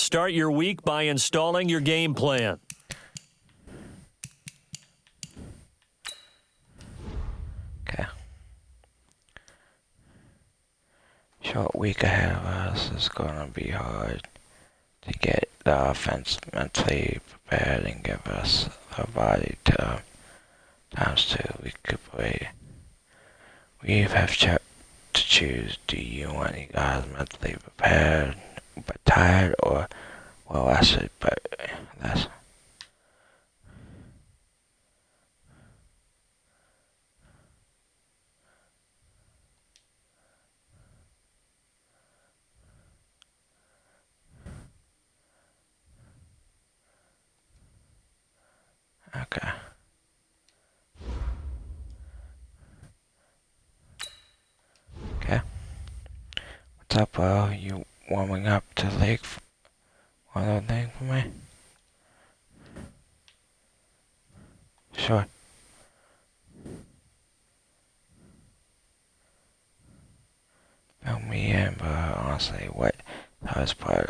Start your week by installing your game plan. Okay. Short week ahead of us is going to be hard to get the offense mentally prepared and give us the body to times to recuperate. We have to choose, do you want you guys mentally prepared but tired, or well rested but less? Okay. Okay. What's up, bro? You warming up to the lake? One other thing for me? Sure. Fill me in, but honestly, what the hardest part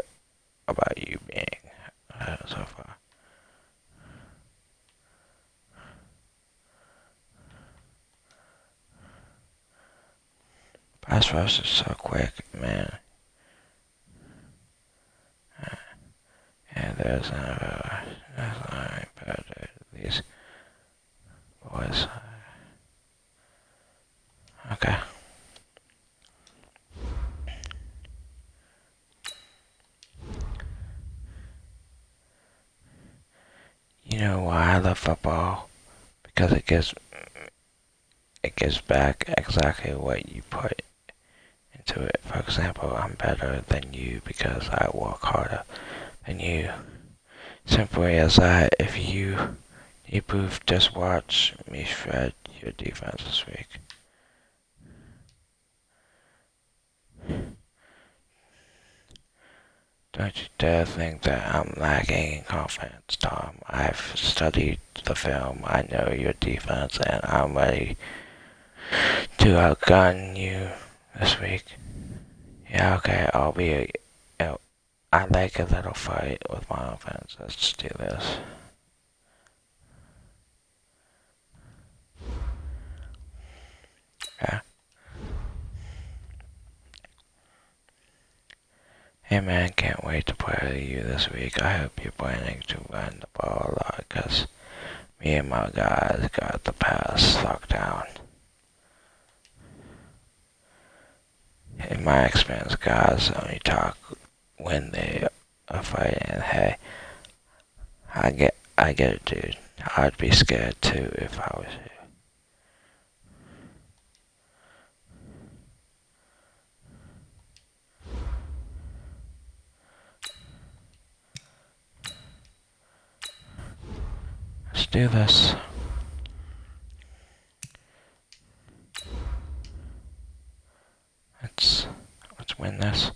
about you being so far? Pass rush is so quick, man. Yeah, there's nothing better to these boys. Okay. You know why I love football? Because it gives back exactly what you put into it. For example, I'm better than you because I work harder than you. Simply as that, if you need proof, just watch me shred your defense this week. Don't you dare think that I'm lacking in confidence, Tom. I've studied the film, I know your defense, and I'm ready to outgun you this week. Yeah, okay, I like a little fight with my offense. Let's do this. Okay. Hey man, can't wait to play with you this week. I hope you're planning to run the ball a lot, cause me and my guys got the pass locked down. In my experience, guys only talk when they are fighting. Hey, I get it, dude. I'd be scared too if I was you. Let's do this. Let's win this.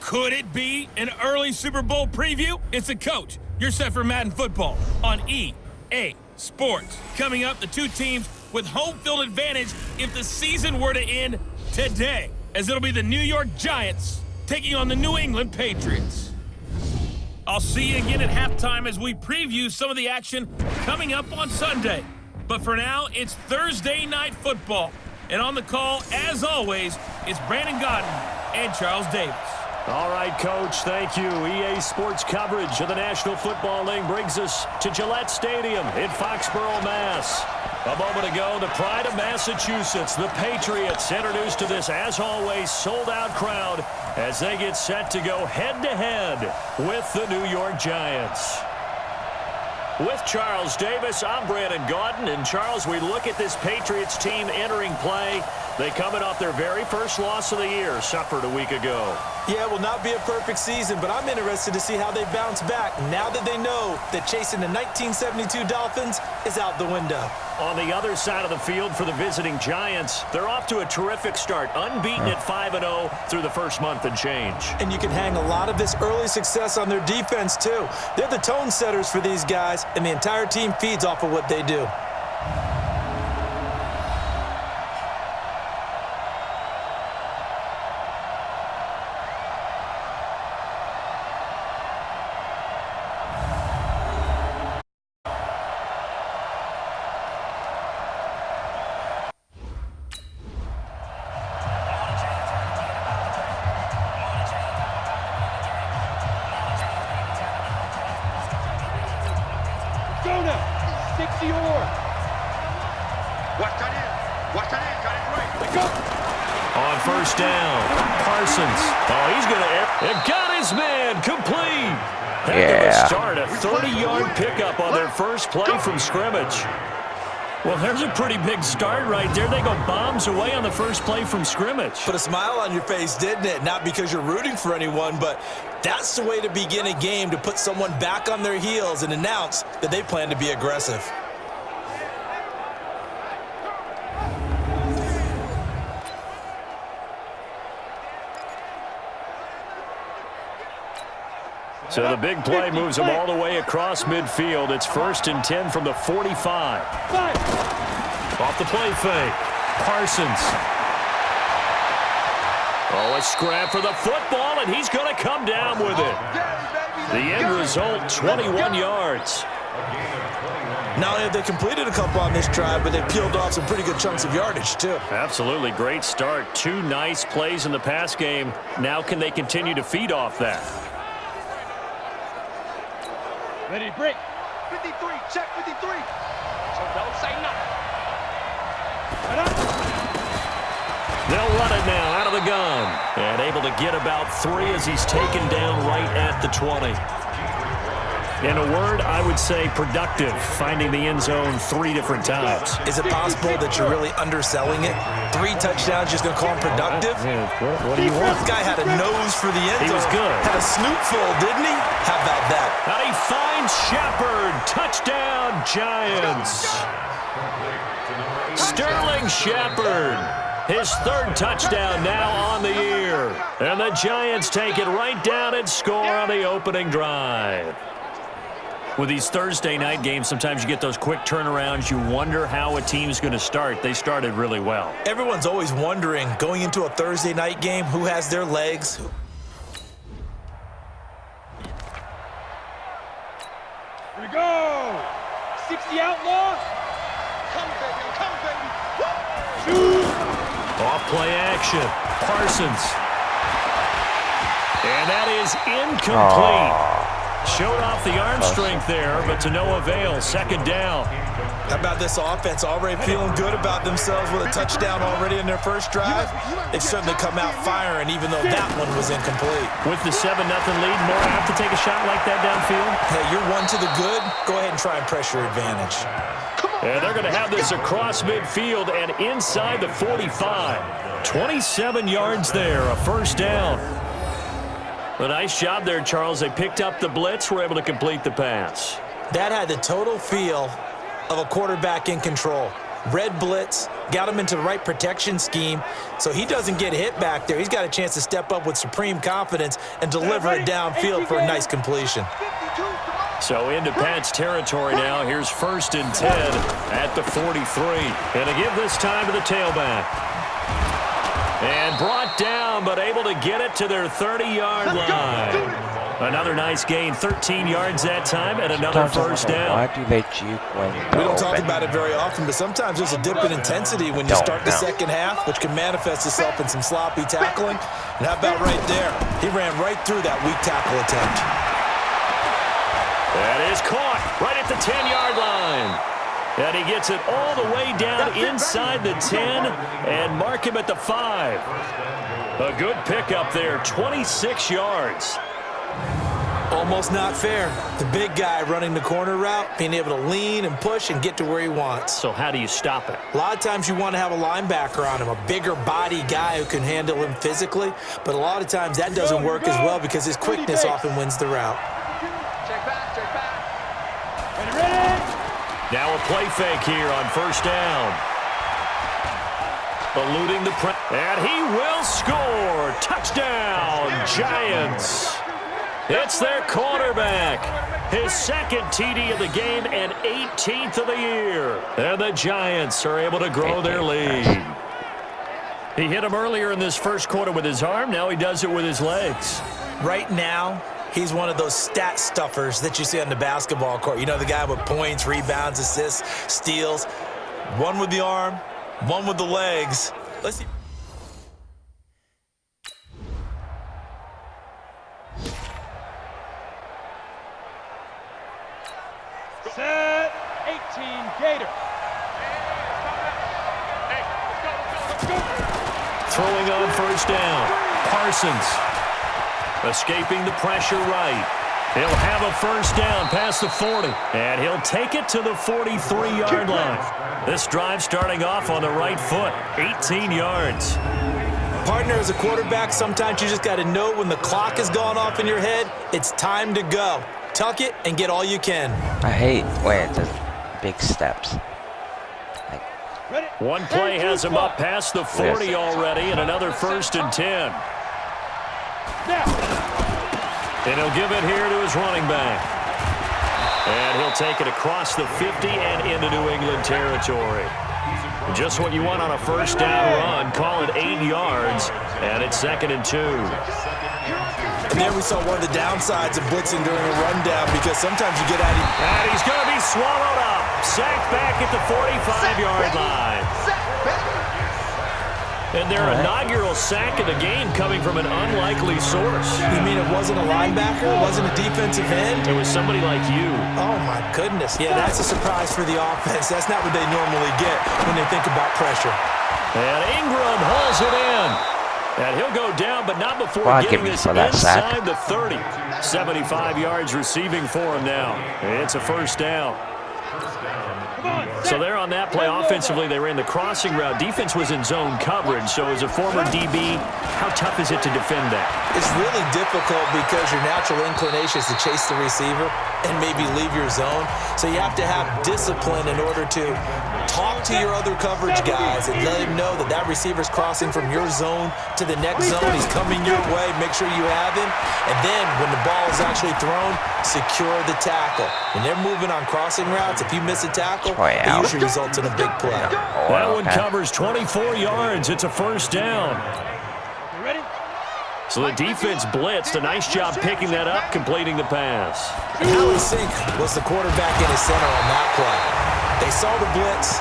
Could it be an early Super Bowl preview? It's a coach. You're set for Madden football on EA Sports. Coming up, the two teams with home field advantage if the season were to end today, as it'll be the New York Giants taking on the New England Patriots. I'll see you again at halftime as we preview some of the action coming up on Sunday. But for now, it's Thursday Night Football. And on the call, as always, it's Brandon Godden and Charles Davis. All right, Coach, thank you. EA Sports coverage of the National Football League brings us to Gillette Stadium in Foxborough, Mass. A moment ago, the pride of Massachusetts, the Patriots, introduced to this, as always, sold-out crowd as they get set to go head-to-head with the New York Giants. With Charles Davis, I'm Brandon Gaudin. And, Charles, we look at this Patriots team entering play. They coming off their very first loss of the year, suffered a week ago. Yeah, it will not be a perfect season, but I'm interested to see how they bounce back now that they know that chasing the 1972 Dolphins is out the window. On the other side of the field for the visiting Giants, they're off to a terrific start, unbeaten at 5-0 through the first month and change. And you can hang a lot of this early success on their defense, too. They're the tone setters for these guys, and the entire team feeds off of what they do. On first down, Parsons. Oh, he's going to it got his man complete. Heck of a start, a 30-yard pickup on their first play from scrimmage. Well, there's a pretty big start right there. They go bombs away on the first play from scrimmage. Put a smile on your face, didn't it? Not because you're rooting for anyone, but that's the way to begin a game, to put someone back on their heels and announce that they plan to be aggressive. So the big play moves them all the way across midfield. It's 1st and 10 from the 45. Off the play fake. Parsons. Oh, a scrap for the football, and he's going to come down with it. The end result, 21 yards. Not only have they completed a couple on this drive, but they peeled off some pretty good chunks of yardage, too. Absolutely great start. 2 nice plays in the pass game. Now can they continue to feed off that? Ready to break. 53, check 53. So don't say nothing. They'll run it now out of the gun. And able to get about 3 as he's taken down right at the 20. In a word, I would say productive, finding the end zone 3 different times. Is it possible that you're really underselling it? 3 touchdowns, just going to call him productive? What do you want? This guy had a nose for the end zone. He was good. Had a snoot full, didn't he? How about that? And he finds Shepard. Touchdown, Giants. Sterling Shepard. His 3rd touchdown now on the year. And the Giants take it right down and score on the opening drive. With these Thursday night games, sometimes you get those quick turnarounds. You wonder how a team's going to start. They started really well. Everyone's always wondering, going into a Thursday night game, who has their legs. Here we go. 60 outlaw. Come, baby. Come, baby. Shoot. Off play action. Parsons. And that is incomplete. Showed off the arm strength there, but to no avail. 2nd down. How about this offense already feeling good about themselves with a touchdown already in their first drive? They've certainly come out firing, even though that one was incomplete. With the 7-0 lead, more have to take a shot like that downfield. Hey, you're one to the good. Go ahead and try and pressure advantage. And they're going to have this across midfield and inside the 45. 27 yards there, a 1st down. A nice job there, Charles. They picked up the blitz, were able to complete the pass. That had the total feel of a quarterback in control. Red blitz, got him into the right protection scheme, so he doesn't get hit back there. He's got a chance to step up with supreme confidence and deliver it downfield for a nice completion. So into Pat's territory now. Here's 1st and 10 at the 43. And to give this time to the tailback. And brought down, but able to get it to their 30-yard line. Another nice gain, 13 yards that time, and another 1st down. Why do they juke when we don't talk about it very often, but sometimes there's a dip in intensity when you start the second half, which can manifest itself in some sloppy tackling. And how about right there? He ran right through that weak tackle attempt. That is caught right at the 10-yard line. And he gets it all the way down inside the 10 and mark him at the 5. A good pickup there, 26 yards. Almost not fair. The big guy running the corner route, being able to lean and push and get to where he wants. So how do you stop it? A lot of times you want to have a linebacker on him, a bigger body guy who can handle him physically, but a lot of times that doesn't work as well because his quickness often wins the route. Check back, check back. Ready? Now a play fake here on first down. Eluding the press. And he will score. Touchdown, Giants. It's their quarterback. His second TD of the game and 18th of the year. And the Giants are able to grow their lead. He hit him earlier in this first quarter with his arm. Now he does it with his legs. Right now, he's one of those stat stuffers that you see on the basketball court. You know, the guy with points, rebounds, assists, steals. One with the arm, one with the legs. Let's see. Set. 18 Gator. Let's go. Throwing on first down. Parsons. Escaping the pressure right. He'll have a first down past the 40. And he'll take it to the 43-yard line. This drive starting off on the right foot. 18 yards. Partner, as a quarterback, sometimes you just got to know when the clock has gone off in your head, it's time to go. Tuck it and get all you can. I hate when it does big steps. Ready? One play has him up past the 40 already, and another first and 10. Now. And he'll give it here to his running back. And he'll take it across the 50 and into New England territory. Just what you want on a first down run. Call it 8 yards, and it's 2nd and 2. And then we saw one of the downsides of blitzing during a rundown because sometimes you get out of... And he's going to be swallowed up. Sacked back at the 45-yard line. And their inaugural sack of the game coming from an unlikely source. You mean it wasn't a linebacker? It wasn't a defensive end? It was somebody like you. Oh, my goodness. Yeah, that's a surprise for the offense. That's not what they normally get when they think about pressure. And Ingram hauls it in. And he'll go down, but not before getting this inside the 30. 75 yards receiving for him now. It's a first down. So there on that play, offensively, they ran the crossing route. Defense was in zone coverage. So as a former DB, how tough is it to defend that? It's really difficult because your natural inclination is to chase the receiver and maybe leave your zone. So you have to have discipline in order to talk to your other coverage guys and let him know that that receiver's crossing from your zone to the next zone. He's coming your way. Make sure you have him. And then when the ball is actually thrown, secure the tackle. When they're moving on crossing routes, if you miss a tackle, it usually results in a big play. That one covers 24 yards. It's a first down. Ready? So the defense blitzed. A nice job picking that up, completing the pass. And Howie Sink was the quarterback in his center on that play. They saw the blitz,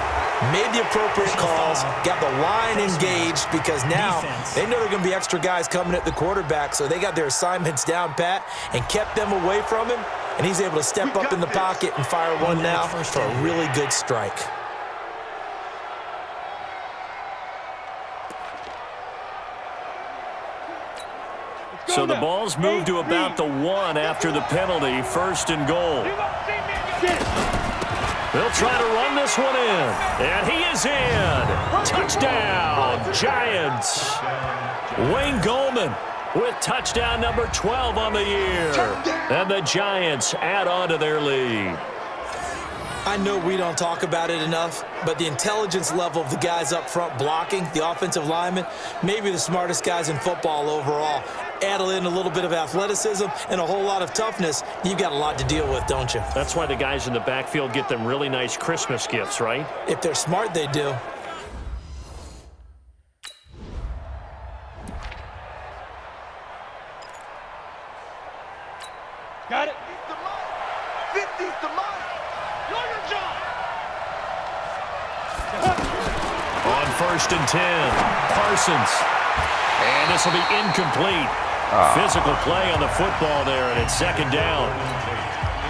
made the appropriate calls, got the line engaged because now they know there are going to be extra guys coming at the quarterback, so they got their assignments down pat and kept them away from him, and he's able to step up in the pocket and fire one now for a really good strike. So the ball's moved to about the 1 after the penalty, 1st and goal. They'll try to run this one in, and he is in. Touchdown, Giants. Wayne Goldman with touchdown number 12 on the year. And the Giants add on to their lead. I know we don't talk about it enough, but the intelligence level of the guys up front blocking, the offensive linemen, maybe the smartest guys in football overall. Add in a little bit of athleticism and a whole lot of toughness, you've got a lot to deal with, don't you? That's why the guys in the backfield get them really nice Christmas gifts, right? If they're smart, they do. Got it. 50's the mark. On 1st and 10, Parsons. And this will be incomplete. Physical play on the football there, and it's 2nd down.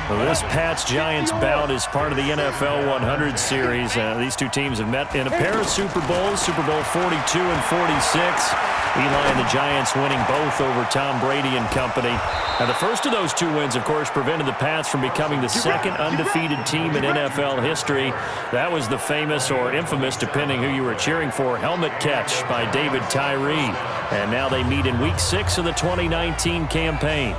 Well, this Pats-Giants bout is part of the NFL 100 series. These two teams have met in a pair of Super Bowls, Super Bowl 42 and 46. Eli and the Giants winning both over Tom Brady and company. Now, the first of those 2 wins, of course, prevented the Pats from becoming the second undefeated team in NFL history. That was the famous or infamous, depending who you were cheering for, helmet catch by David Tyree. And now they meet in Week 6 of the 2019 campaign.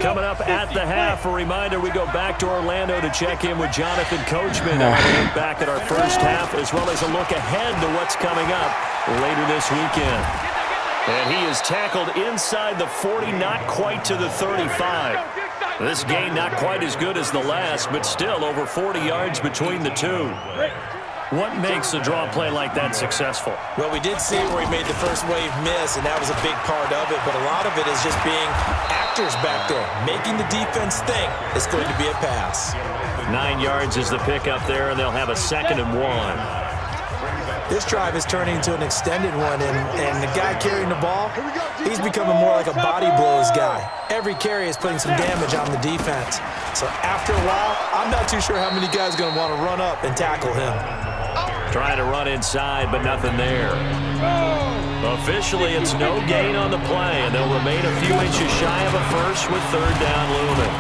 Coming up at the half, a reminder, we go back to Orlando to check in with Jonathan Coachman. And we look back at our first half as well as a look ahead to what's coming up later this weekend. And he is tackled inside the 40, not quite to the 35. This gain not quite as good as the last, but still over 40 yards between the two. What makes a draw play like that successful? Well, we did see where he made the first wave miss, and that was a big part of it. But a lot of it is just being actors back there, making the defense think it's going to be a pass. 9 yards is the pickup there, and they'll have a 2nd and 1. This drive is turning into an extended one, and the guy carrying the ball, he's becoming more like a body blows guy. Every carry is putting some damage on the defense. So after a while, I'm not too sure how many guys are going to want to run up and tackle him. Trying to run inside, but nothing there. Officially, it's no gain on the play, and they'll remain a few inches shy of a first with 3rd down looming.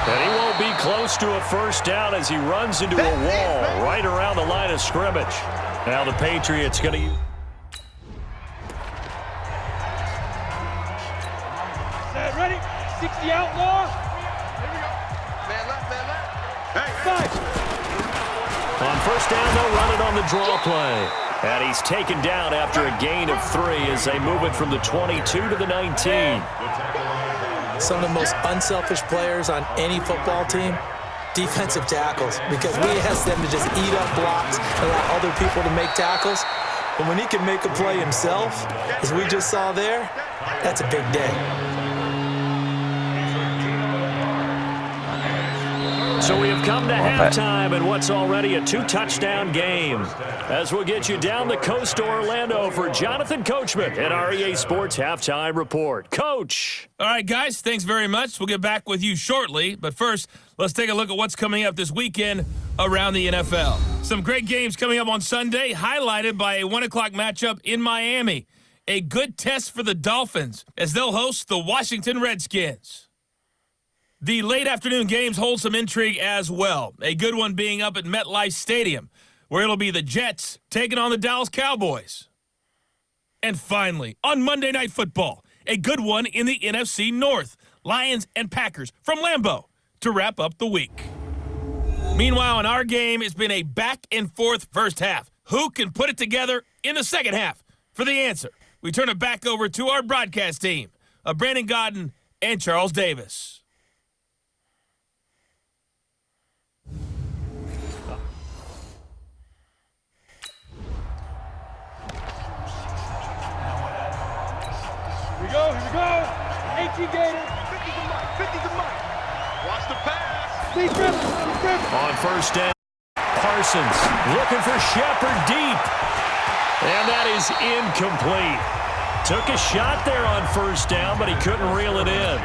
And he won't be close to a first down as he runs into a wall right around the line of scrimmage. Now the Patriots going to use. Ready? 60 outlaw. Here we go. Man left, man left. Hey. 5. On first down, they'll run it on the draw play. And he's taken down after a gain of 3 as they move it from the 22 to the 19. Some of the most unselfish players on any football team, defensive tackles, because we ask them to just eat up blocks and allow other people to make tackles. But when he can make a play himself, as we just saw there, that's a big day. So we have come to halftime in what's already a 2-touchdown game. As we'll get you down the coast to Orlando for Jonathan Coachman at our EA Sports Halftime Report. Coach! All right, guys, thanks very much. We'll get back with you shortly. But first, let's take a look at what's coming up this weekend around the NFL. Some great games coming up on Sunday, highlighted by a 1 o'clock matchup in Miami. A good test for the Dolphins as they'll host the Washington Redskins. The late afternoon games hold some intrigue as well. A good one being up at MetLife Stadium, where it'll be the Jets taking on the Dallas Cowboys. And finally, on Monday Night Football, a good one in the NFC North. Lions and Packers from Lambeau to wrap up the week. Meanwhile, in our game, it's been a back-and-forth first half. Who can put it together in the second half? For the answer, we turn it back over to our broadcast team of Brandon Godden and Charles Davis. Here we go. 18 Gators. 50 to Mike. 50 to Mike. Watch the pass. Steve Griffin. On first down, Parsons looking for Shepard deep. And that is incomplete. Took a shot there on first down, but he couldn't reel it in.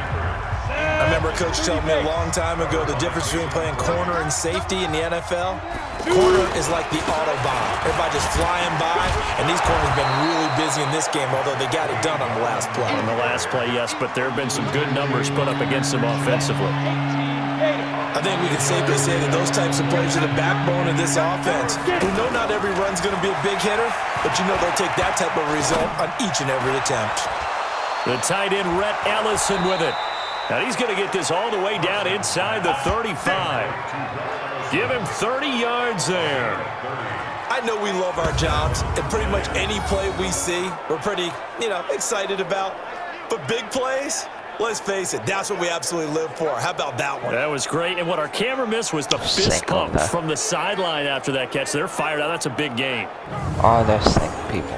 I remember Coach telling me a long time ago the difference between playing corner and safety in the NFL. Corner is like the Autobahn. Everybody just flying by, and these corners have been really busy in this game, although they got it done on the last play. On the last play, yes, but there have been some good numbers put up against them offensively. I think we can safely say that those types of plays are the backbone of this offense. We know not every run's going to be a big hitter, but you know they'll take that type of result on each and every attempt. The tight end, Rhett Ellison, with it. Now he's going to get this all the way down inside the 35. Give him 30 yards there. I know we love our jobs, and pretty much any play we see, we're pretty, excited about. But big plays, let's face it, that's what we absolutely live for. How about that one? That was great, and what our camera missed was the fist pump from the sideline after that catch. They're fired out. That's a big game. Oh, those sick people.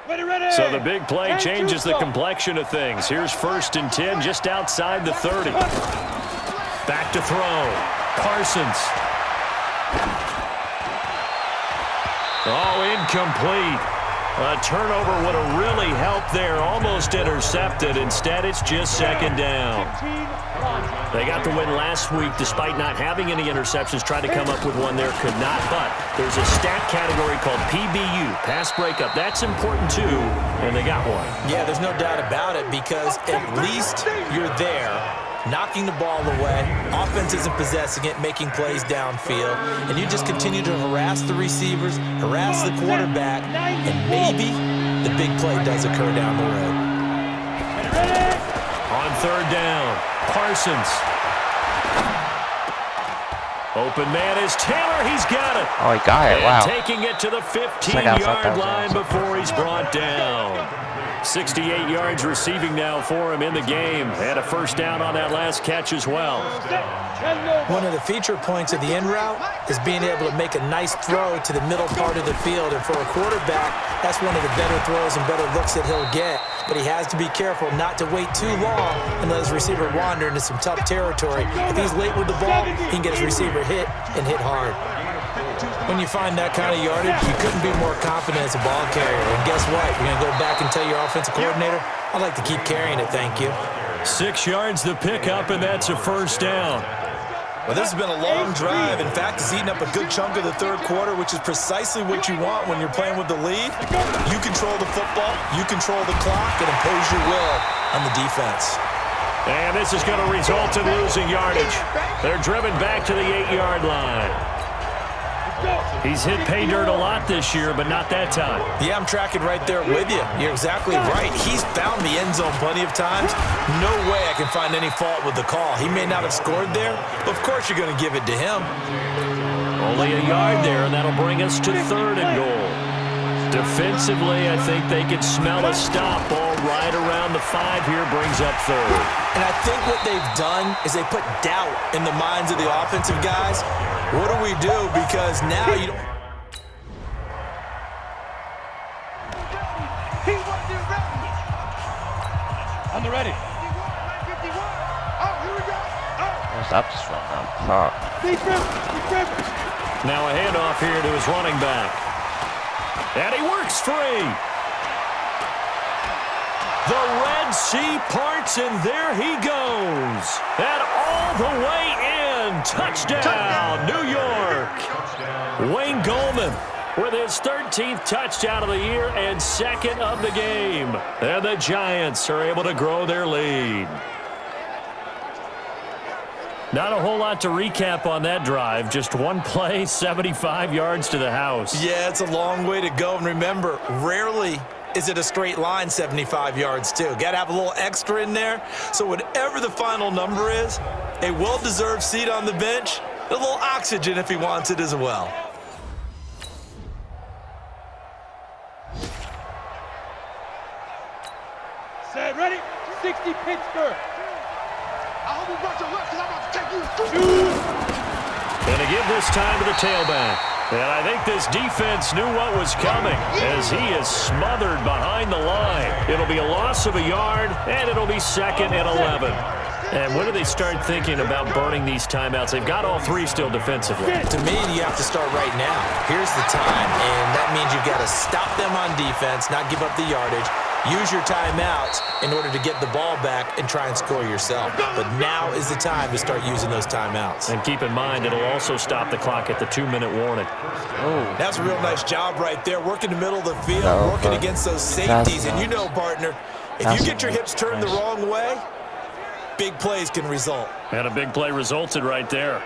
Ready. So the big play changes the complexion of things. Here's 1st and 10 just outside the 30. Back to throw. Parsons. Oh, incomplete. A turnover would have really helped there. Almost intercepted. Instead, it's just second down. They got the win last week despite not having any interceptions. Tried to come up with one there. Could not. But there's a stat category called PBU, pass breakup. That's important, too. And they got one. Yeah, there's no doubt about it because at least you're there, knocking the ball away. Offense isn't possessing it, making plays downfield. And you just continue to harass the receivers, harass the quarterback, and maybe the big play does occur down the road. On third down, Parsons. Open man is Taylor. He's got it. Oh, he got it. And Wow. taking it to the like I thought that 15-yard was line awesome. before he's brought down. 68 yards receiving now for him in the game. And a first down on that last catch as well. One of the feature points of the in route is being able to make a nice throw to the middle part of the field. And for a quarterback, that's one of the better throws and better looks that he'll get. But he has to be careful not to wait too long and let his receiver wander into some tough territory. If he's late with the ball, he can get his receiver hit and hit hard. When you find that kind of yardage, you couldn't be more confident as a ball carrier. And guess what? You're going to go back and tell your offensive coordinator, I'd like to keep carrying it, thank you. 6 yards the pickup, and that's a first down. Well, this has been a long drive. In fact, it's eaten up a good chunk of the third quarter, which is precisely what you want when you're playing with the lead. You control the football, you control the clock, and impose your will on the defense. And this is going to result in losing yardage. They're driven back to the 8-yard line. He's hit pay dirt a lot this year, but not that time. Yeah, I'm tracking right there with you. You're exactly right. He's found the end zone plenty of times. No way I can find any fault with the call. He may not have scored there, but of course you're going to give it to him. Only a yard there, and that'll bring us to third and goal. Defensively, I think they can smell a stop. Ball right around the 5 here brings up third. And I think what they've done is they put doubt in the minds of the offensive guys. What do we do? Because now you don't... On the ready. What's up this one? Fuck. Now a handoff here to his running back. And he works free. The Red Sea parts, and there he goes. And all the way in. Touchdown, New York. Wayne Goldman with his 13th touchdown of the year and second of the game. And the Giants are able to grow their lead. Not a whole lot to recap on that drive. Just one play, 75 yards to the house. Yeah, it's a long way to go. And remember, rarely is it a straight line 75 yards, too. Got to have a little extra in there. So whatever the final number is, a well-deserved seat on the bench, a little oxygen if he wants it as well. Set, ready? 60 Pittsburgh. I hope you brought your left because I'm about to take you. Going to give this time to the tailback. And I think this defense knew what was coming as he is smothered behind the line. It'll be a loss of a yard, and it'll be second and 11. And when do they start thinking about burning these timeouts? They've got all three still defensively. To me, you have to start right now. Here's the time, and that means you've got to stop them on defense, not give up the yardage. Use your timeouts in order to get the ball back and try and score yourself. But now is the time to start using those timeouts. And keep in mind, it'll also stop the clock at the 2-minute warning. Oh. That's a real nice job right there, working the middle of the field, No, working but against those safeties. that's And you know, nice. partner, if That's you get your hips turned the nice. wrong way, big plays can result. And a big play resulted right there.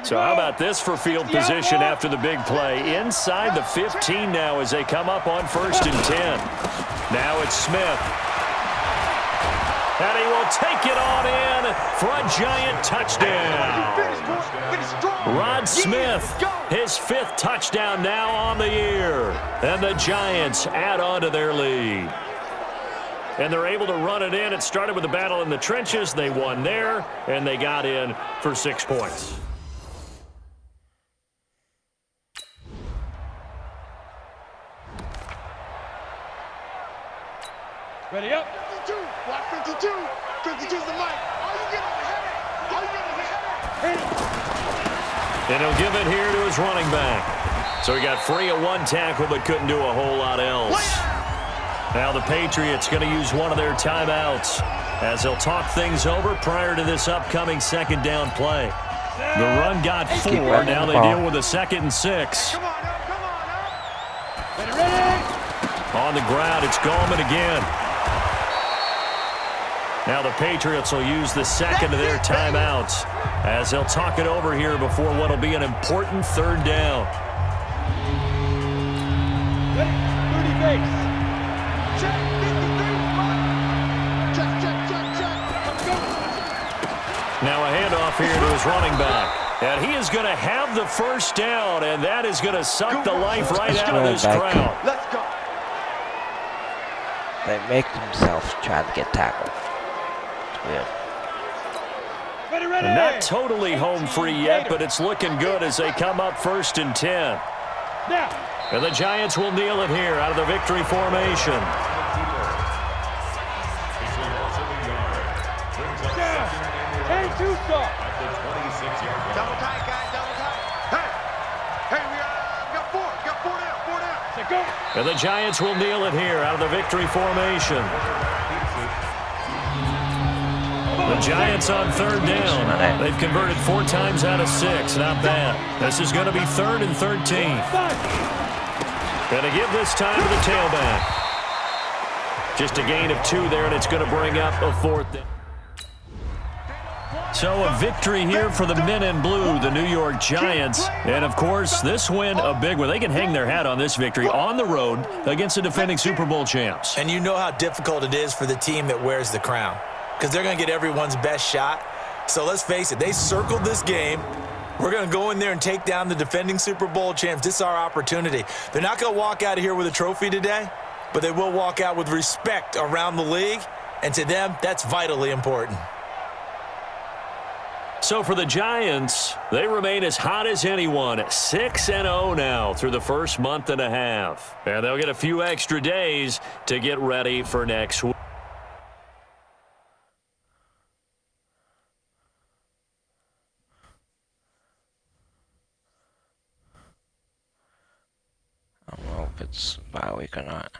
So how about this for field position after the big play? Inside the 15 now as they come up on 1st and 10. Now it's Smith. And he will take it on in for a giant touchdown. Rod Smith, his 5th touchdown now on the year. And the Giants add on to their lead. And they're able to run it in. It started with a battle in the trenches. They won there, and they got in for 6 points. Ready up. 52, block 52. 52's the mic. All you get is a headache. All you get is a headache. And he'll give it here to his running back. So he got free of one tackle but couldn't do a whole lot else. Now the Patriots going to use one of their timeouts as they'll talk things over prior to this upcoming second down play. The run got 4. Now they deal with a 2nd and 6. Come on, now. Ready? On the ground, it's Gallman again. Now the Patriots will use the second of their timeouts as they'll talk it over here before what will be an important 3rd down. Ready? 30 base. Check, 53, check. Let's go. Now a handoff here to his running back. And he is going to have the 1st down, and that is going to suck the life right out of this crowd. Let's go. They make themselves try to get tackled. It's weird. Ready. Not totally home free yet, but it's looking good as they come up 1st and 10. Now. And the Giants will kneel it here out of the victory formation. Hey, two stop. Double tight, guys, double tight. Hey, we got 4. Got 4 down. Let's go. And the Giants will kneel it here out of the victory formation. The Giants on 3rd down. They've converted 4 times out of 6. Not bad. This is going to be 3rd and 13. Going to give this time to the tailback. Just a gain of 2 there, and it's going to bring up a 4th down. So a victory here for the men in blue, the New York Giants. And, of course, this win a big one. They can hang their hat on this victory on the road against the defending Super Bowl champs. And you know how difficult it is for the team that wears the crown, because they're going to get everyone's best shot. So let's face it, they circled this game. We're going to go in there and take down the defending Super Bowl champs. This is our opportunity. They're not going to walk out of here with a trophy today, but they will walk out with respect around the league. And to them, that's vitally important. So for the Giants, they remain as hot as anyone, 6-0 now through the first month and a half. And they'll get a few extra days to get ready for next week. I don't know if it's bye week or not.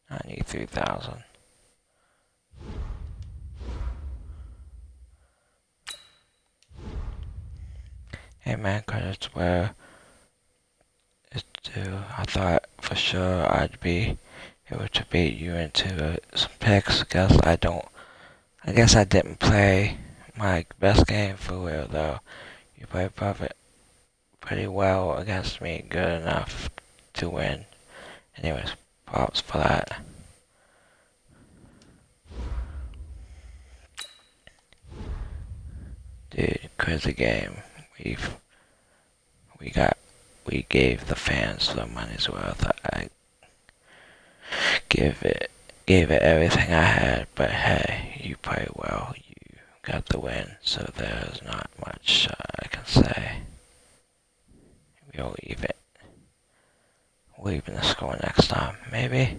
I need 3,000. Hey man, credits where it's due. I thought for sure I'd be able to beat you into some picks. I guess I didn't play my best game for real though. You played pretty well against me, good enough to win. Anyways, props for that. Dude, crazy game. We gave the fans their money's worth. I gave it everything I had, but hey, you played well. You got the win, so there's not much I can say. We'll even the score next time, maybe.